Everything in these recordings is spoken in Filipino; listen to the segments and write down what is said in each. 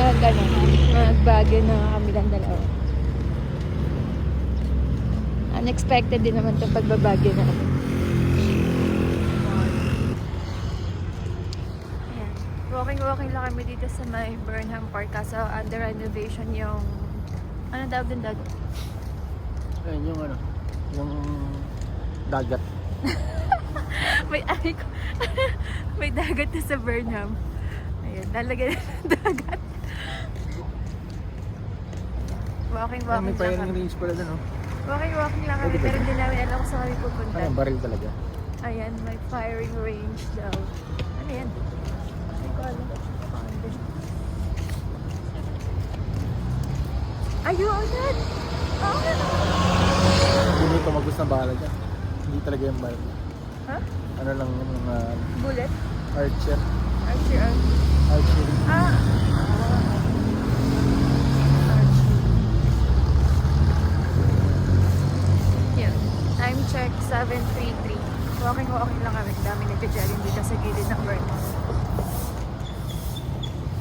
Mag-Baguio na kami lang dalawa. Unexpected din naman itong pagbabagyo na kami. Ayan. Walking lang kami dito sa may Burnham Park. Kaso under renovation yung... Ano daw din dag? Ayun yung yung dagat. May ay ko. May dagat na sa Burnham. Ayan, talaga dagat. Walking May lang firing kami. range pala dun, oh. Walking lang kami, pero hindi namin alam kung saan kami pupunta. Ano, baril talaga. Ayan, may firing range daw. Ano yan? Hindi ko alam. Ayun! Hindi ko magus na bala dyan. Hindi talaga yung baril. Ha? Ano lang yung mga Bullet? archer. Archer. Archery. Ah! Yan. Time check 7:33. Walking lang kami. Dami nagja-jogging dito sa gilid ng Burnham.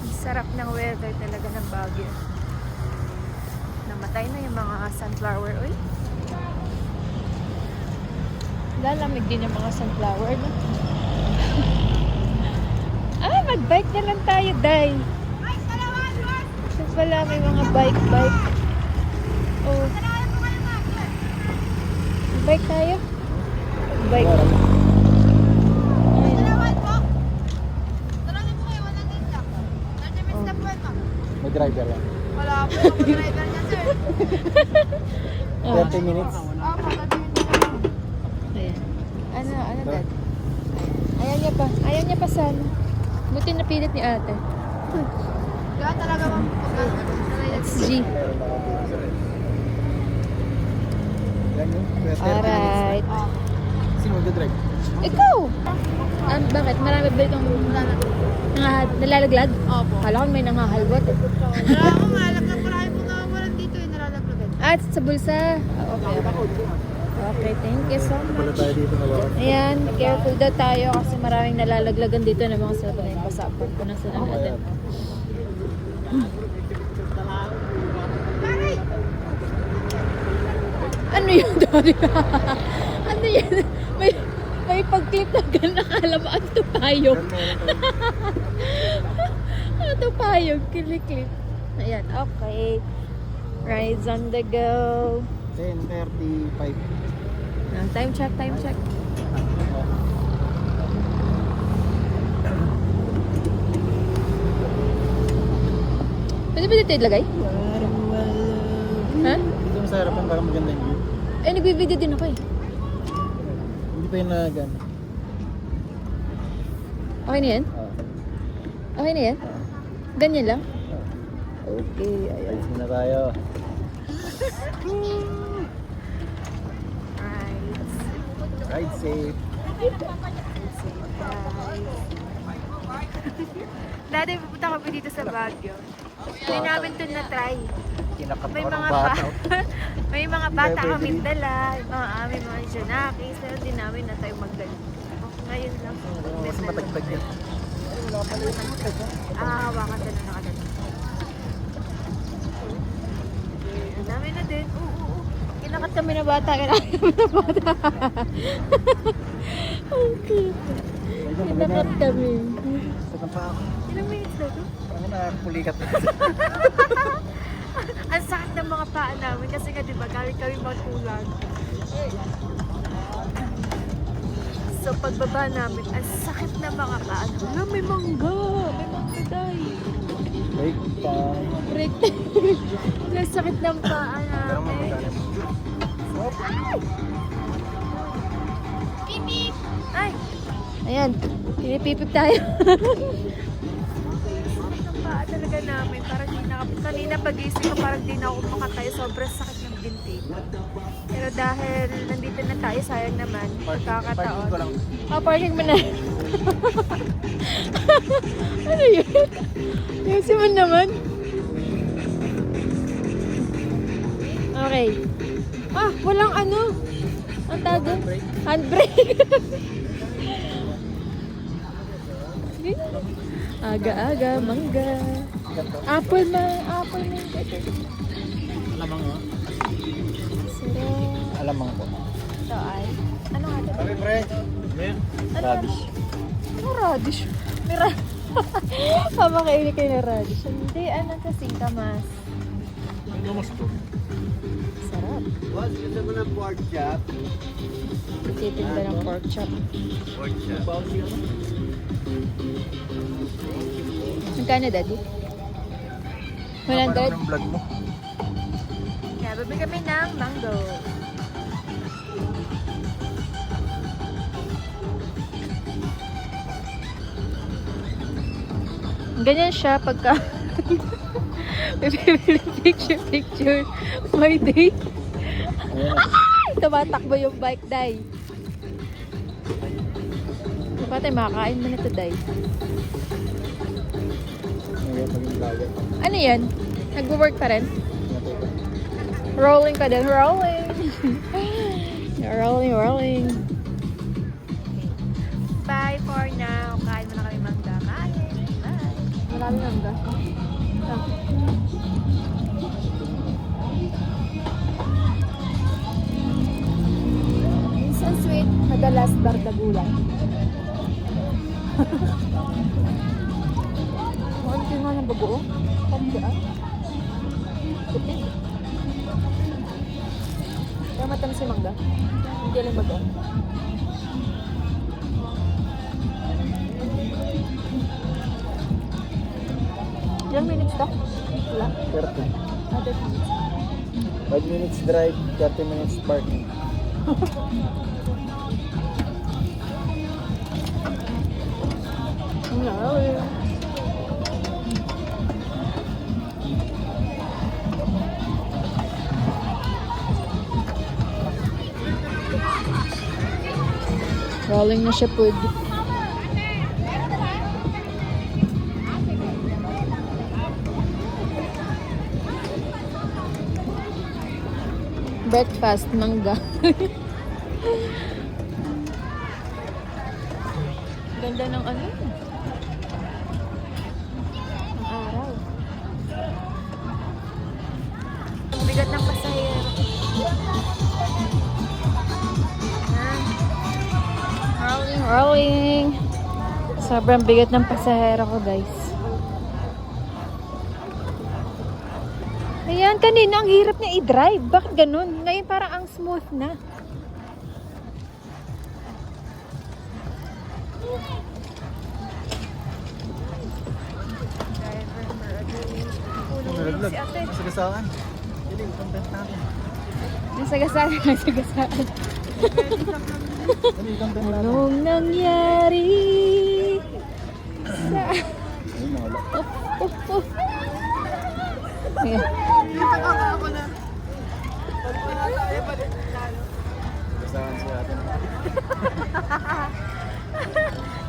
Ang sarap ng weather talaga ng Baguio. Namatay na yung mga sunflower oil. Lalamig din yung mga sunflower, no? Mag-bike na lang tayo, Day. Wala, may mga bike. Oh. Bike tayo? Bike. Ayun. May driver yan. Wala po ako driver niya, sir. 30 minutes. Ayan. Ano, Dad? Ayaw niya pa sana. Buti napilit ni ate. Kaya talaga bang That's G. Yan yun. 30 minutes. Alright. Sino mag-drive? Ikaw! Bakit? Marami ba itong nalalaglag? Opo. Kala ko may nangahalbot. Wala akong malak na marami po nawawalan dito eh, nalalaglagan. At sa bulsa. Okay. Okay, thank you so Wala much. tayo dito na baka. Ayan, careful daw tayo kasi maraming nalalaglagan dito ng mga cellphone. Yung pasaport ko na sila natin. Ano yun, Dory? Ano yan? May pag-clip na gano'n. Nakala mo, ang tupayog. Ang tupayog. Clip. Ayan, okay. Rides on the go. 10:35. Time check. Pwede ba dito ilagay? Ha? Dito mo sa harapan para maganda yung view. Eh, nagbibideo din ako eh. Hindi pa yun na gan. Okay na yan? Okay na yan? Ganyan lang? Okay, ayan. Alis na tayo. Ride safe. Dati pupunta kami dito sa Baguio. Hindi namin ito na-try. Kinakatawa May ng mga bata. may mga bata kaming dala, may mga Janakis, pero di namin na tayo magdala. Ngayon lang. Mas matagtag yan. Hawakan na nakadala. Ang dami na din. Oo. Kinakat kami na bata. Okay. Kinakat kami. Saan pa ako? Ilang minutes na ito? Parang nakapulikat na. Ang sakit ng mga paa namin kasi nga diba galing kami magkulang. So pagbaba namin, ang sakit ng mga paa namin. May mangga tayo. Break pa. Break. Ang sakit ng paa Pero namin. mamagana. Pipip! Ay! Ayan, pinipipip tayo. Ang paa talaga namin, parang di na, kanina pag-isip ko parang di na ako makatayo, sobrang sakit ng binti. Pero dahil nandito na tayo, sayang naman, pagkakataon. Parking ko lang. Parking mo na. Ano yun? Kasi mo naman. Okay. Walang ano. Ang tawag doon? Handbrake. Aga-aga, mangga. Ganito. Apple mango. Alamang mo. Sarap. Alamang po. Ito ay, ano nga ito? Sabi pre. Radish. Ano radish? May Pamakaili kayo ng radish. Hindi, ano kasi kamas. Ano mas to? Sarap. Boss, gusto mo ng pork chop? Titinda ng pork chop. Pork chop. Magkano, Daddy? 100? Ng vlog mo. Kaya babi kami ng mango. Ganyan siya pagka picture my day. Tumatakbo yung bike, Day. Dapat ay makakain mo na ito, Day. Ngayon maging vlogger. Ano yan? Nag-work pa rin? Rolling ka din. Rolling. rolling. Bye for now. Kain mo na kami mangga. Bye. Marami mangga. Minsan sweet, madalas bardagulan. Ano nga ng bago? Pagdaan. Puti. Kaya matamis yung mangga. Hindi lang bago. Ilang minutes to? Wala. 30. 30 minutes. 5 minutes drive, 30 minutes parking. Hello. Rolling na siya po. Breakfast, mangga. Ganda ng ano. Ang araw. Ang bigat ng pasahero. Rolling. Sobrang bigat ng pasahero ko, guys. Ayan, kanina ang hirap niya i-drive. Bakit ganun? Ngayon parang ang smooth na. Nalaglag. Si ate. Masagasaan. Hindi, content natin. Nasagasaan. Ano yung content natin? Anong nangyari sa... Ayun, nawala. Ayan. Masagasaan siya atin.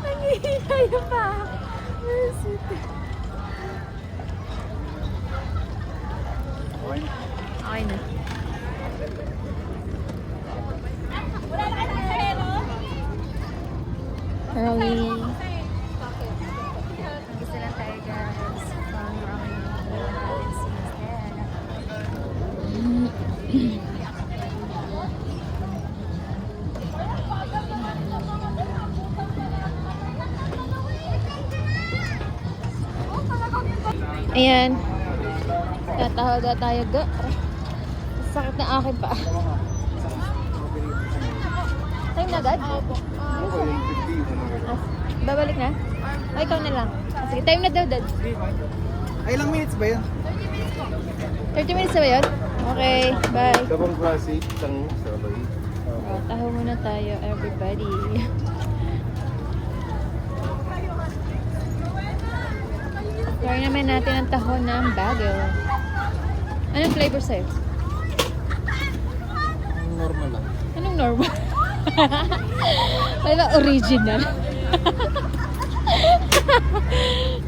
Nangihinay pa. Okay na. Okay na. Rolling. Gusto lang tayo, guys. Pang rolling. Ayan. Tatawa tayo, ga. Sakit na akin pa. Time na agad? Babalik na? O, ikaw na lang. Sige, time na daw, Dad. Ay, ilang minutes ba yun? 30 minutes na ba yun? Okay, bye. Dabang klase, isang sabay. O, taho muna tayo, everybody. Try naman natin ang taho ng bago. Anong flavor sa'yo? Normal lang. Anong normal? Wala original.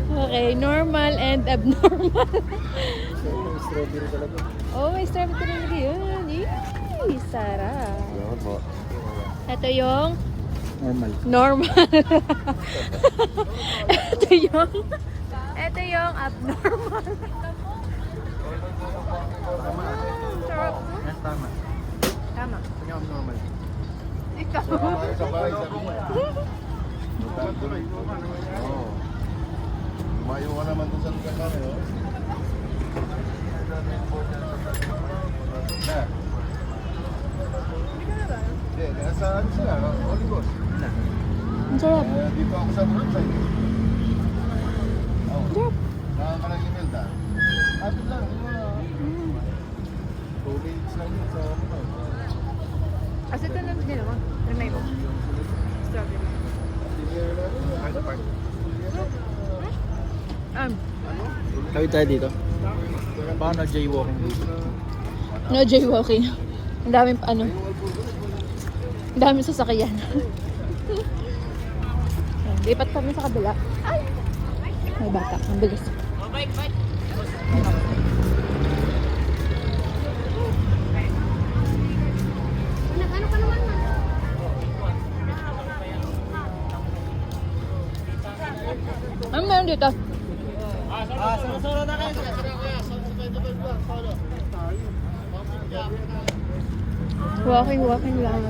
Okay, normal and abnormal. Strawberry talaga. Oh, may strawberry talaga yun. Yee, sarap. Ano po? Ito yung Normal. normal. Ito yung Ito yung abnormal. Sarap. Yan, tama. Tama. Ito yung abnormal. Ikaw. Sabay, sabi niya. Oo. Lumayo ka naman doon sa lugar namin, oh. Na. Hindi, nasa ano sila, Olivos. Ang sarap. Dito ako sa roadside. Oo. Sarap. Nakakarang Imelda. Apit lang, yung mga 2 minutes lang yun sa As ito lang nila mo. Trinay mo. Strawberry. Kawit tayo dito. Paano jaywalking dito? No jaywalking. Ang daming ano. Ang daming sasakyan. Ayan, lipat kami sa kabila. Ay! May bata. Ang bilis. Ano meron dito? Walking lang.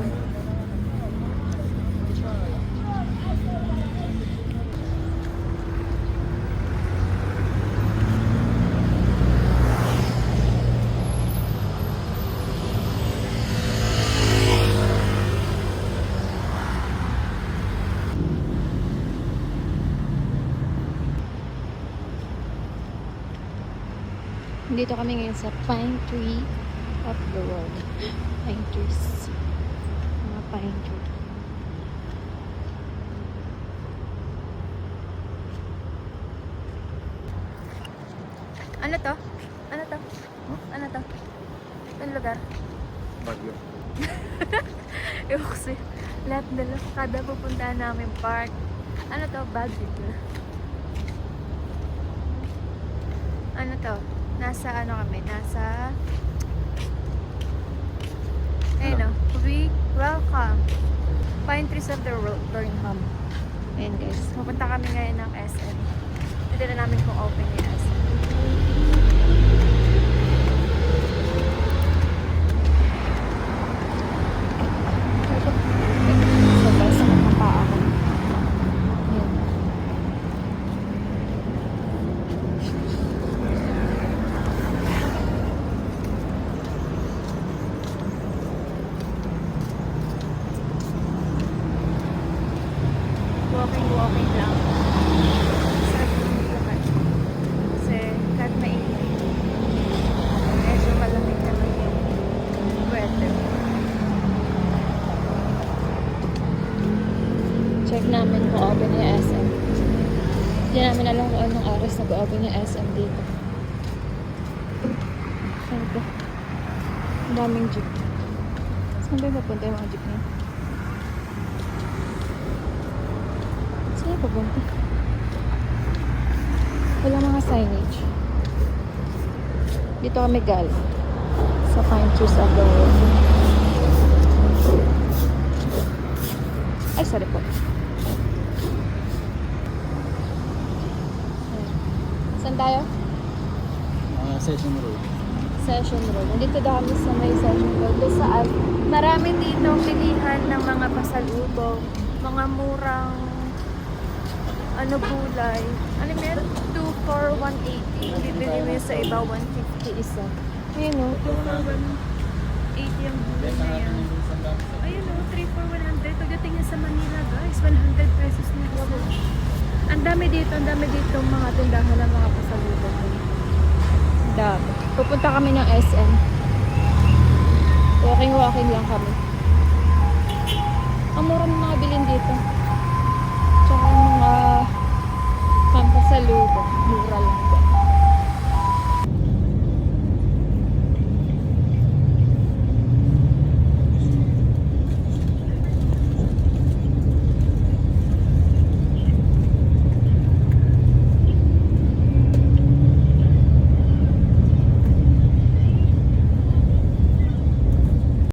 Dito kami ngayon sa Pine Tree of the World. Pine trees. Mga pine tree. Ano to? Ano to? Ano to? Ang lugar? Bagyo. Ewan ko sa'yo. Lahat na lang. Kada pupuntahan namin park. Ano to? Baguio. Ano to? Nasa ano kami? Nasa... Ayun o. We welcome. Pine Trees of the World, Burnham. Ayan guys. Pupunta kami ngayon ng SM. Hindi na namin kung open yung SM. Sa bus, nakapa ako. Ayan. Walking lang. Sarap yung lakad. Kasi kahit mainit, medyo malamig naman yung weather. Check namin kung open yung SM. Hindi namin alam kung anong oras nag-open yung SM dito. Saan ito? Ang daming jeep. Saan ba yung papunta yung mga jeep niya? Saan yung papunta? Wala mga signage. Dito kami galing. Sa Pine Trees of the World. Ay, sorry po. Saan tayo? Session road. Session Road. Nandito daw kami sa may Session Road. Doon saan? Marami dito pilihan ng mga pasalubong, mga murang ano gulay. Ano meron? 2 for 180. Bibili mo yun sa iba 150 isa. Ayun o. 2 for 180 ang gulay na yan. Ayun o, 3 for 100. Pagdating yan sa Manila guys, 100 pesos na isa. Ang dami dito mga tindahan ng mga pasalubong. Ang dami. Pupunta kami ng SM. Walking lang kami. Ang mura ng mga bilhin dito. Tsaka mga pampasalubong. Mura.